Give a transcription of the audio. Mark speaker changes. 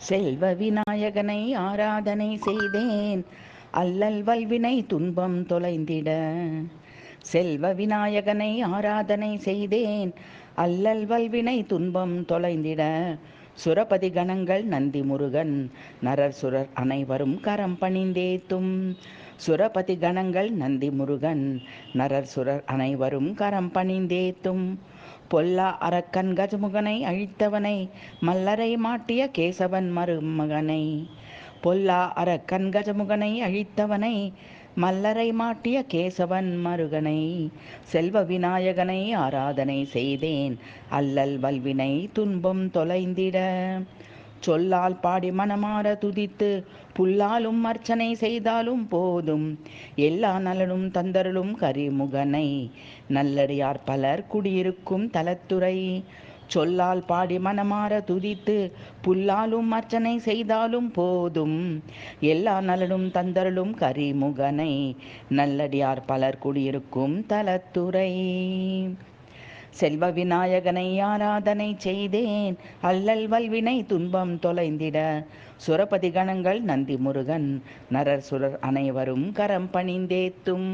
Speaker 1: செல்வ விநாயகனை ஆராதனை செய்தேன், அல்லல் வல்வினை துன்பம் தொலைந்திட. செல்வ விநாயகனை ஆராதனை செய்தேன், அல்லல் வல்வினை துன்பம் தொலைந்திட. சுரபதி கணங்கள் நந்தி முருகன் நரர் சுரர் அனைவரும் கரம் பணிந்தேத்தும். சுரபதி கணங்கள் நந்தி முருகன் நரர் சுரர் அனைவரும் கரம் பணிந்தேத்தும். பொல்லா அரக்கன் கஜமுகனை அழித்தவனை, மல்லரை மாட்டிய கேசவன் மருமகனை. பொல்லா அரக்கன் கஜமுகனை அழித்தவனை, மல்லரை மாட்டிய கேசவன் மருகனை. செல்வ விநாயகனை ஆராதனை செய்தேன், அல்லல் வல்வினை துன்பம் தொலைந்திட. சொல்லால் பாடி மனமாற துதித்து, புல்லாலும் அர்ச்சனை செய்தாலும் போதும். எல்லா நலனும் தந்தருளும் கரிமுகனை, நல்லடியார் பலர் குடியிருக்கும் தலத்துறை. சொல்லால் பாடி மனமாற துதித்து, புல்லாலும் அர்ச்சனை செய்தாலும் போதும். எல்லா நலனும் தந்தருளும் கரிமுகனை, நல்லடியார் பலர் குடியிருக்கும் தலத்துறை. செல்வ விநாயகனை ஆராதனை செய்தேன், அல்லல் வல்வினை துன்பம் தொலைந்திட. சுரபதி கணங்கள் நந்தி முருகன் நரர் சுரர் அனைவரும் கரம் பணிந்தேத்தும்.